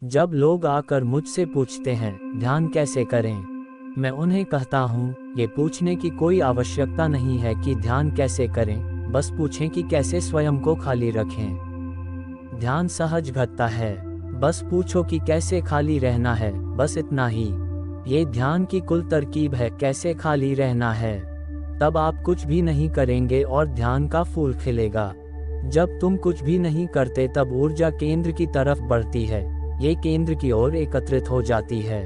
जब लोग आकर मुझसे पूछते हैं ध्यान कैसे करें, मैं उन्हें कहता हूँ ये पूछने की कोई आवश्यकता नहीं है कि ध्यान कैसे करें, बस पूछें कि कैसे स्वयं को खाली रखें। ध्यान सहज घटता है, बस पूछो कि कैसे खाली रहना है, बस इतना ही। ये ध्यान की कुल तरकीब है, कैसे खाली रहना है। तब आप कुछ भी नहीं करेंगे और ध्यान का फूल खिलेगा। जब तुम कुछ भी नहीं करते तब ऊर्जा केंद्र की तरफ बढ़ती है, ये केंद्र की ओर एकत्रित हो जाती है।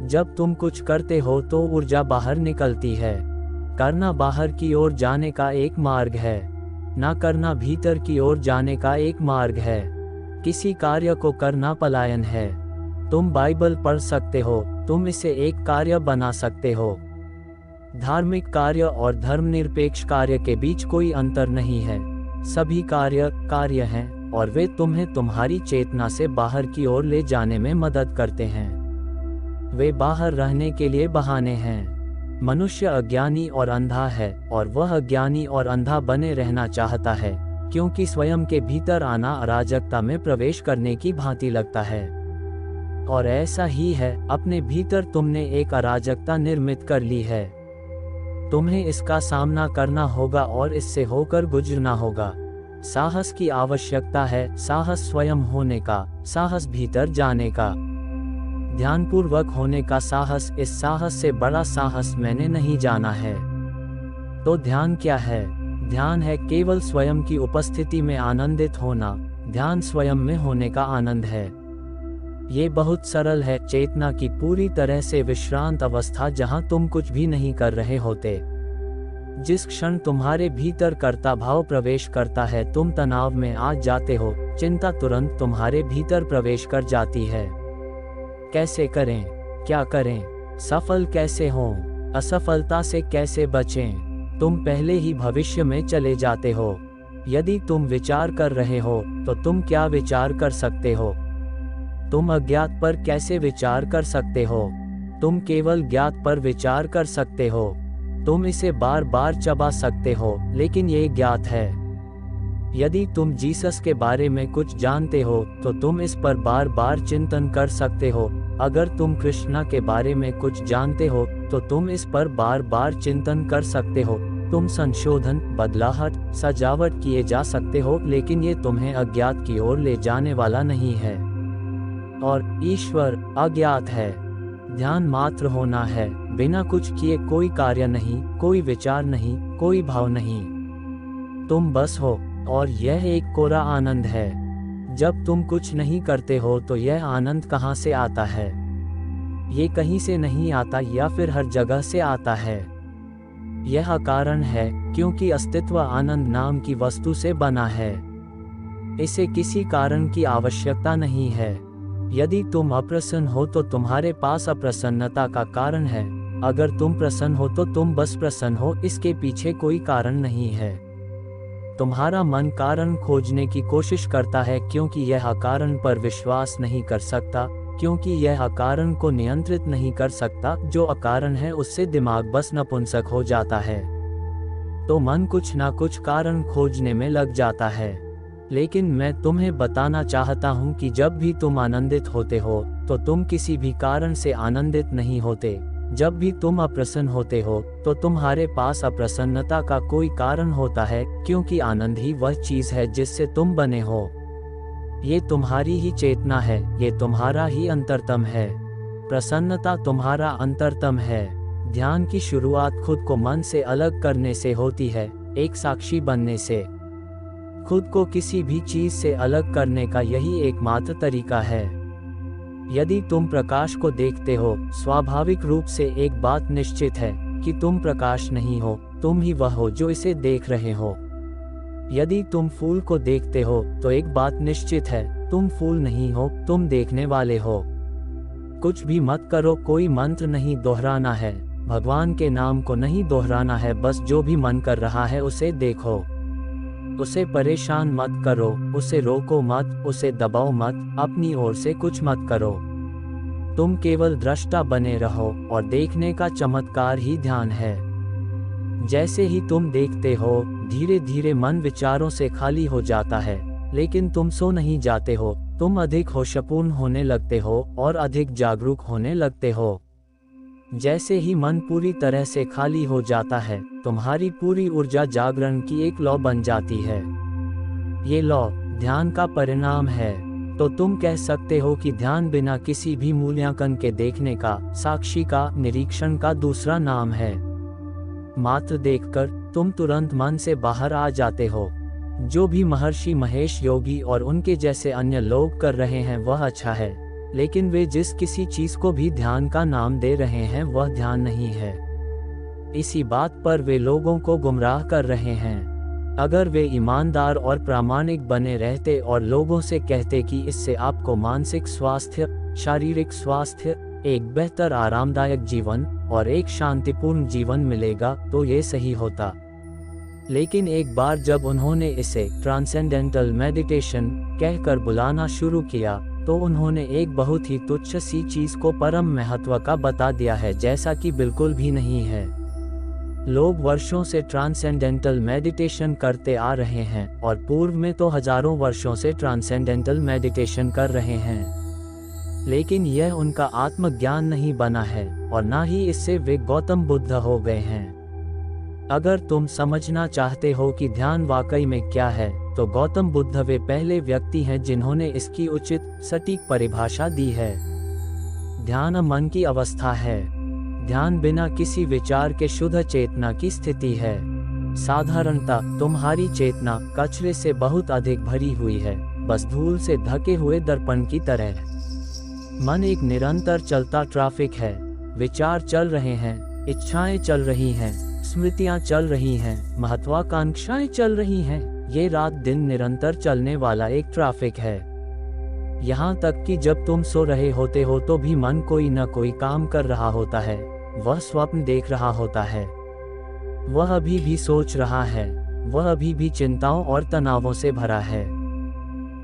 जब तुम कुछ करते हो तो ऊर्जा बाहर निकलती है। करना बाहर की ओर जाने का एक मार्ग है, ना करना भीतर की ओर जाने का एक मार्ग है। किसी कार्य को करना पलायन है। तुम बाइबल पढ़ सकते हो, तुम इसे एक कार्य बना सकते हो। धार्मिक कार्य और धर्मनिरपेक्ष कार्य के बीच कोई अंतर नहीं है। सभी कार्य हैं और वे तुम्हें तुम्हारी चेतना से बाहर की ओर ले जाने में मदद करते हैं। वे बाहर रहने के लिए बहाने हैं। मनुष्य अज्ञानी और अंधा है और वह अज्ञानी और अंधा बने रहना चाहता है, क्योंकि स्वयं के भीतर आना अराजकता में प्रवेश करने की भांति लगता है। और ऐसा ही है, अपने भीतर तुमने एक अराजकता निर्मित कर ली है। तुम्हें इसका सामना करना होगा और इससे होकर गुजरना होगा। साहस की आवश्यकता है, साहस स्वयं होने का, साहस भीतर जाने का, ध्यानपूर्वक होने का साहस। इस साहस से बड़ा साहस मैंने नहीं जाना है। तो ध्यान क्या है? ध्यान है केवल स्वयं की उपस्थिति में आनंदित होना। ध्यान स्वयं में होने का आनंद है। ये बहुत सरल है, चेतना की पूरी तरह से विश्रांत अवस्था जहां तुम कुछ भी नहीं कर रहे होते। जिस क्षण तुम्हारे भीतर कर्ता भाव प्रवेश करता है, तुम तनाव में आ जाते हो, चिंता तुरंत तुम्हारे भीतर प्रवेश कर जाती है। कैसे करें? क्या करें? सफल कैसे हों? असफलता से कैसे बचें? तुम पहले ही भविष्य में चले जाते हो। यदि तुम विचार कर रहे हो तो तुम क्या विचार कर सकते हो? तुम अज्ञात पर कैसे विचार कर सकते हो? तुम केवल ज्ञात पर विचार कर सकते हो। तुम इसे बार बार चबा सकते हो, लेकिन ये ज्ञात है। यदि तुम जीसस के बारे में कुछ जानते हो तो तुम इस पर बार बार चिंतन कर सकते हो। अगर तुम कृष्णा के बारे में कुछ जानते हो तो तुम इस पर बार बार चिंतन कर सकते हो। तुम संशोधन, बदलाहट, सजावट किए जा सकते हो, लेकिन ये तुम्हें अज्ञात की ओर ले जाने वाला नहीं है। और ईश्वर अज्ञात है। ध्यान मात्र होना है, बिना कुछ किए, कोई कार्य नहीं, कोई विचार नहीं, कोई भाव नहीं। तुम बस हो, और यह एक कोरा आनंद है। जब तुम कुछ नहीं करते हो तो यह आनंद कहाँ से आता है? ये कहीं से नहीं आता या फिर हर जगह से आता है। यह अकारण है, क्योंकि अस्तित्व आनंद नाम की वस्तु से बना है। इसे किसी कारण की आवश्यकता नहीं है। यदि तुम अप्रसन्न हो तो तुम्हारे पास अप्रसन्नता का कारण है। अगर तुम प्रसन्न हो तो तुम बस प्रसन्न हो, इसके पीछे कोई कारण नहीं है। तुम्हारा मन कारण खोजने की कोशिश करता है, क्योंकि यह अकारण पर विश्वास नहीं कर सकता, क्योंकि यह अकारण को नियंत्रित नहीं कर सकता। जो अकारण है उससे दिमाग बस नपुंसक हो जाता है। तो मन कुछ ना कुछ कारण खोजने में लग जाता है। लेकिन मैं तुम्हें बताना चाहता हूँ कि जब भी तुम आनंदित होते हो तो तुम किसी भी कारण से आनंदित नहीं होते। जब भी तुम अप्रसन्न होते हो तो तुम्हारे पास अप्रसन्नता का कोई कारण होता है, क्योंकि आनंद ही वह चीज है जिससे तुम बने हो। ये तुम्हारी ही चेतना है, ये तुम्हारा ही अंतरतम है। प्रसन्नता तुम्हारा अंतरतम है। ध्यान की शुरुआत खुद को मन से अलग करने से होती है, एक साक्षी बनने से। खुद को किसी भी चीज से अलग करने का यही एकमात्र तरीका है। यदि तुम प्रकाश को देखते हो, स्वाभाविक रूप से एक बात निश्चित है कि तुम प्रकाश नहीं हो, तुम ही वह हो जो इसे देख रहे हो। यदि तुम फूल को देखते हो तो एक बात निश्चित है, तुम फूल नहीं हो, तुम देखने वाले हो। कुछ भी मत करो, कोई मंत्र नहीं दोहराना है, भगवान के नाम को नहीं दोहराना है, बस जो भी मन कर रहा है उसे देखो। उसे परेशान मत करो, उसे रोको मत, उसे दबाओ मत, अपनी ओर से कुछ मत करो। तुम केवल दृष्टा बने रहो, और देखने का चमत्कार ही ध्यान है। जैसे ही तुम देखते हो, धीरे धीरे मन विचारों से खाली हो जाता है, लेकिन तुम सो नहीं जाते हो, तुम अधिक होशपूर्ण होने लगते हो और अधिक जागरूक होने लगते हो। जैसे ही मन पूरी तरह से खाली हो जाता है, तुम्हारी पूरी ऊर्जा जागरण की एक लौ बन जाती है। ये लौ ध्यान का परिणाम है। तो तुम कह सकते हो कि ध्यान बिना किसी भी मूल्यांकन के देखने का, साक्षी का, निरीक्षण का दूसरा नाम है। मात्र देखकर तुम तुरंत मन से बाहर आ जाते हो। जो भी महर्षि महेश योगी और उनके जैसे अन्य लोग कर रहे हैं वह अच्छा है, लेकिन वे जिस किसी चीज को भी ध्यान का नाम दे रहे हैं वह ध्यान नहीं है। इसी बात पर वे लोगों को गुमराह कर रहे हैं। अगर वे ईमानदार और प्रामाणिक बने रहते और लोगों से कहते कि इससे आपको मानसिक स्वास्थ्य, शारीरिक स्वास्थ्य, एक बेहतर आरामदायक जीवन और एक शांतिपूर्ण जीवन मिलेगा, तो ये सही होता। लेकिन एक बार जब उन्होंने इसे ट्रांसेंडेंटल मेडिटेशन कहकर बुलाना शुरू किया, तो उन्होंने एक बहुत ही तुच्छ सी चीज को परम महत्व का बता दिया है, जैसा कि बिल्कुल भी नहीं है। लोग वर्षों से ट्रांसेंडेंटल मेडिटेशन करते आ रहे हैं और पूर्व में तो हजारों वर्षों से ट्रांसेंडेंटल मेडिटेशन कर रहे हैं, लेकिन यह उनका आत्मज्ञान नहीं बना है और ना ही इससे वे गौतम बुद्ध हो गए हैं। अगर तुम समझना चाहते हो कि ध्यान वाकई में क्या है, तो गौतम बुद्ध वे पहले व्यक्ति हैं जिन्होंने इसकी उचित, सटीक परिभाषा दी है। ध्यान मन की अवस्था है। ध्यान बिना किसी विचार के शुद्ध चेतना की स्थिति है। साधारणतः तुम्हारी चेतना कचरे से बहुत अधिक भरी हुई है, बस धूल से ढके हुए दर्पण की तरह। मन एक निरंतर चलता ट्रैफिक है। विचार चल रहे हैं, इच्छाएं चल रही हैं, स्मृतियां चल रही हैं, महत्वाकांक्षाएं चल रही हैं। ये रात दिन निरंतर चलने वाला एक ट्रैफिक है। यहाँ तक कि जब तुम सो रहे होते हो तो भी मन कोई न कोई काम कर रहा होता है। वह स्वप्न देख रहा होता है, वह अभी भी सोच रहा है, वह अभी भी चिंताओं और तनावों से भरा है,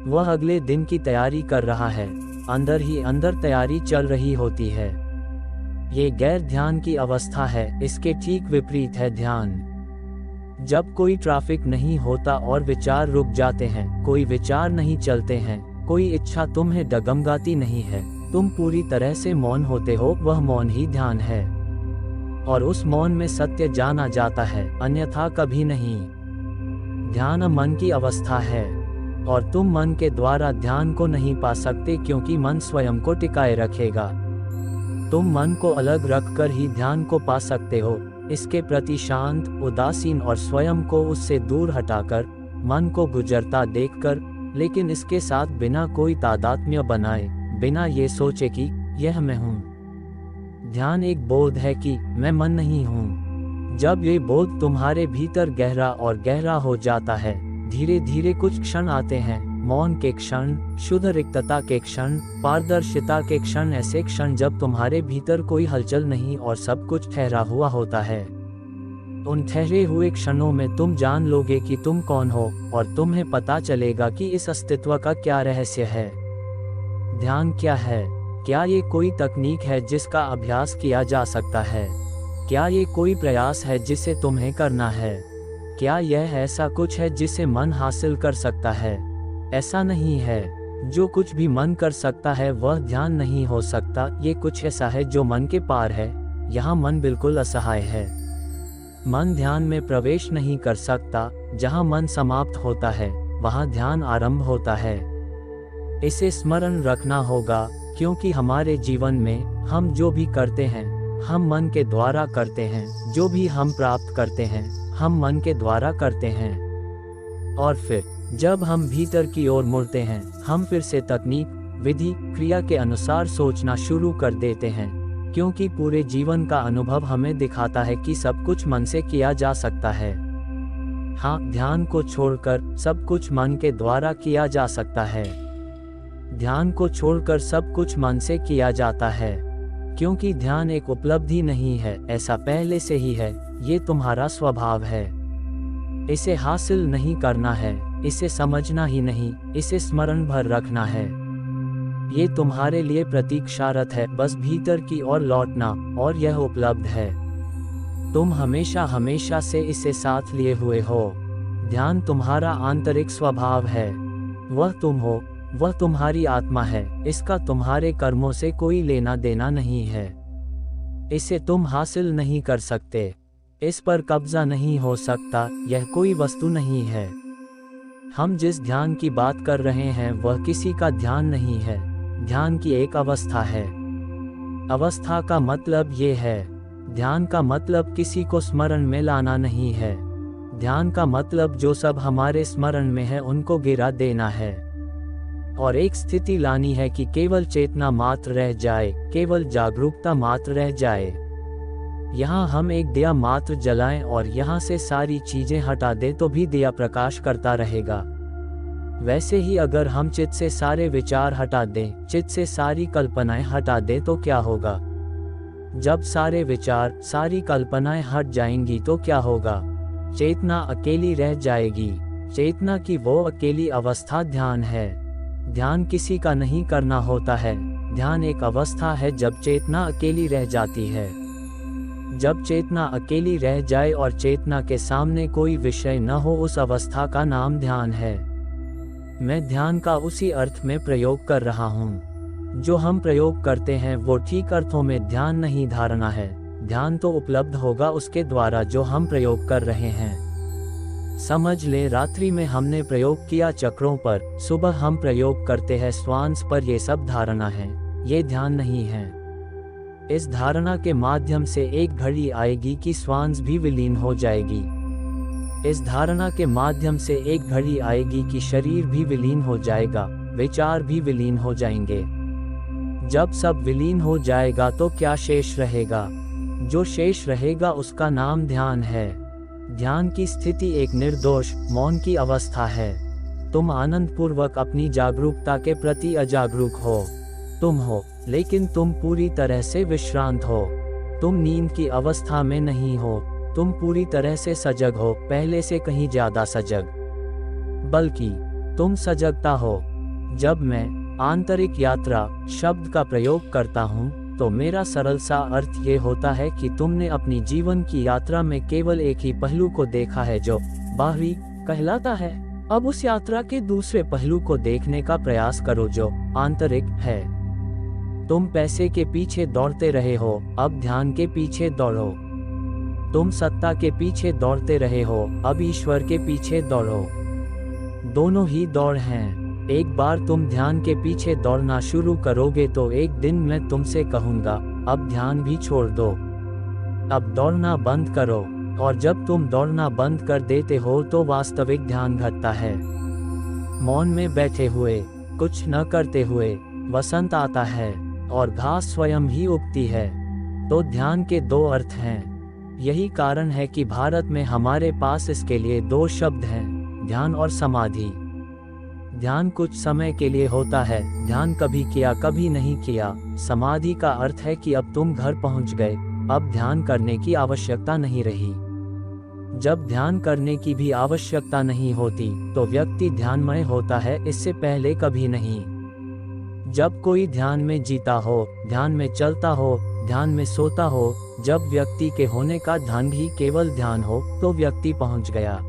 वह अगले दिन की तैयारी कर रहा है। अंदर ही अंदर तैयारी चल रही होती है। ये गैर ध्यान की अवस्था है। इसके ठीक विपरीत है ध्यान। जब कोई ट्रैफिक नहीं होता और विचार रुक जाते हैं, कोई विचार नहीं चलते हैं, कोई इच्छा तुम्हें डगमगाती नहीं है, तुम पूरी तरह से मौन होते हो, वह मौन ही ध्यान है। और उस मौन में सत्य जाना जाता है, अन्यथा कभी नहीं। ध्यान मन की अवस्था है और तुम मन के द्वारा ध्यान को नहीं पा सकते, क्योंकि मन स्वयं को टिकाए रखेगा। तुम मन को अलग रखकर ही ध्यान को पा सकते हो, इसके प्रति शांत, उदासीन और स्वयं को उससे दूर हटाकर, मन को गुजरता देखकर, लेकिन इसके साथ बिना कोई तादात्म्य बनाए, बिना ये सोचे कि यह मैं हूँ। ध्यान एक बोध है कि मैं मन नहीं हूँ। जब ये बोध तुम्हारे भीतर गहरा और गहरा हो जाता है, धीरे धीरे कुछ क्षण आते हैं, मौन के क्षण, शुद्ध रिक्तता के क्षण, पारदर्शिता के क्षण, ऐसे क्षण जब तुम्हारे भीतर कोई हलचल नहीं और सब कुछ ठहरा हुआ होता है। उन ठहरे हुए क्षणों में तुम जान लोगे कि तुम कौन हो और तुम्हें पता चलेगा कि इस अस्तित्व का क्या रहस्य है। ध्यान क्या है? क्या ये कोई तकनीक है जिसका अभ्यास किया जा सकता है? क्या ये कोई प्रयास है जिसे तुम्हें करना है? क्या यह ऐसा कुछ है जिसे मन हासिल कर सकता है? ऐसा नहीं है। जो कुछ भी मन कर सकता है वह ध्यान नहीं हो सकता। ये कुछ ऐसा है जो मन के पार है। यहाँ मन बिल्कुल असहाय है। मन ध्यान में प्रवेश नहीं कर सकता। जहाँ मन समाप्त होता है वहाँ ध्यान आरंभ होता है। इसे स्मरण रखना होगा, क्योंकि हमारे जीवन में हम जो भी करते हैं हम मन के द्वारा करते हैं। जो भी हम प्राप्त करते हैं हम मन के द्वारा करते हैं। और फिर जब हम भीतर की ओर मुड़ते हैं, हम फिर से तकनीक, विधि, क्रिया के अनुसार सोचना शुरू कर देते हैं, क्योंकि पूरे जीवन का अनुभव हमें दिखाता है कि सब कुछ मन से किया जा सकता है। हाँ, ध्यान को छोड़कर सब कुछ मन के द्वारा किया जा सकता है। ध्यान को छोड़कर सब कुछ मन से किया जाता है, क्योंकि ध्यान एक उपलब्धि नहीं है, ऐसा पहले से ही है। ये तुम्हारा स्वभाव है। इसे हासिल नहीं करना है, इसे समझना ही नहीं, इसे स्मरण भर रखना है। ये तुम्हारे लिए प्रतीक्षारत है, बस भीतर की ओर लौटना, और यह उपलब्ध है। तुम हमेशा हमेशा से इसे साथ लिए हुए हो। ध्यान तुम्हारा आंतरिक स्वभाव है। वह तुम हो, वह तुम्हारी आत्मा है, इसका तुम्हारे कर्मों से कोई लेना देना नहीं है। इसे तुम हासिल नहीं कर सकते, इस पर कब्जा नहीं हो सकता, यह कोई वस्तु नहीं है। हम जिस ध्यान की बात कर रहे हैं वह किसी का ध्यान नहीं है, ध्यान की एक अवस्था है। अवस्था का मतलब ये है, ध्यान का मतलब किसी को स्मरण में लाना नहीं है। ध्यान का मतलब जो सब हमारे स्मरण में है उनको गिरा देना है और एक स्थिति लानी है कि केवल चेतना मात्र रह जाए, केवल जागरूकता मात्र रह जाए। यहाँ हम एक दिया मात्र जलाएं और यहाँ से सारी चीजें हटा दें तो भी दिया प्रकाश करता रहेगा। वैसे ही अगर हम चित्त से सारे विचार हटा दें, चित्त से सारी कल्पनाएं हटा दें तो क्या होगा? जब सारे विचार, सारी कल्पनाएं हट जाएंगी तो क्या होगा? चेतना अकेली रह जाएगी। चेतना की वो अकेली अवस्था ध्यान है। ध्यान किसी का नहीं करना होता है, ध्यान एक अवस्था है जब चेतना अकेली रह जाती है। जब चेतना अकेली रह जाए और चेतना के सामने कोई विषय न हो, उस अवस्था का नाम ध्यान है। मैं ध्यान का उसी अर्थ में प्रयोग कर रहा हूँ। जो हम प्रयोग करते हैं वो ठीक अर्थों में ध्यान नहीं, धारणा है। ध्यान तो उपलब्ध होगा उसके द्वारा जो हम प्रयोग कर रहे हैं। समझ ले, रात्रि में हमने प्रयोग किया चक्रों पर, सुबह हम प्रयोग करते हैं श्वास पर, ये सब धारणा है, ये ध्यान नहीं है। इस धारणा के माध्यम से एक घड़ी आएगी कि श्वास भी विलीन हो जाएगी। इस धारणा के माध्यम से एक घड़ी आएगी कि शरीर भी विलीन हो जाएगा, विचार भी विलीन हो जाएंगे। जब सब विलीन हो जाएगा तो क्या शेष रहेगा? जो शेष रहेगा उसका नाम ध्यान है। ध्यान की स्थिति एक निर्दोष मौन की अवस्था है। तुम आनंद पूर्वक अपनी जागरूकता के प्रति अजागरूक हो। तुम हो, लेकिन तुम पूरी तरह से विश्रांत हो। तुम नींद की अवस्था में नहीं हो, तुम पूरी तरह से सजग हो, पहले से कहीं ज्यादा सजग। बल्कि तुम सजगता हो। जब मैं आंतरिक यात्रा शब्द का प्रयोग करता हूँ तो मेरा सरल सा अर्थ ये होता है कि तुमने अपनी जीवन की यात्रा में केवल एक ही पहलू को देखा है जो बाहरी कहलाता है। अब उस यात्रा के दूसरे पहलू को देखने का प्रयास करो जो आंतरिक है। तुम पैसे के पीछे दौड़ते रहे हो, अब ध्यान के पीछे दौड़ो। तुम सत्ता के पीछे दौड़ते रहे हो, अब ईश्वर के पीछे दौड़ो। दोनों ही दौड़ हैं। एक बार तुम ध्यान के पीछे दौड़ना शुरू करोगे तो एक दिन मैं तुमसे कहूँगा, अब ध्यान भी छोड़ दो, अब दौड़ना बंद करो। और जब तुम दौड़ना बंद कर देते हो तो वास्तविक ध्यान घटता है। मौन में बैठे हुए, कुछ न करते हुए वसंत आता है और घास स्वयं ही उगती है। तो ध्यान के दो अर्थ हैं। यही कारण है कि भारत में हमारे पास इसके लिए दो शब्द हैं, ध्यान और समाधि। ध्यान कुछ समय के लिए होता है, ध्यान कभी किया कभी नहीं किया। समाधि का अर्थ है कि अब तुम घर पहुंच गए, अब ध्यान करने की आवश्यकता नहीं रही। जब ध्यान करने की भी आवश्यकता नहीं होती तो व्यक्ति ध्यानमय होता है, इससे पहले कभी नहीं। जब कोई ध्यान में जीता हो, ध्यान में चलता हो, ध्यान में सोता हो, जब व्यक्ति के होने का ढंग ही केवल ध्यान हो तो व्यक्ति पहुंच गया।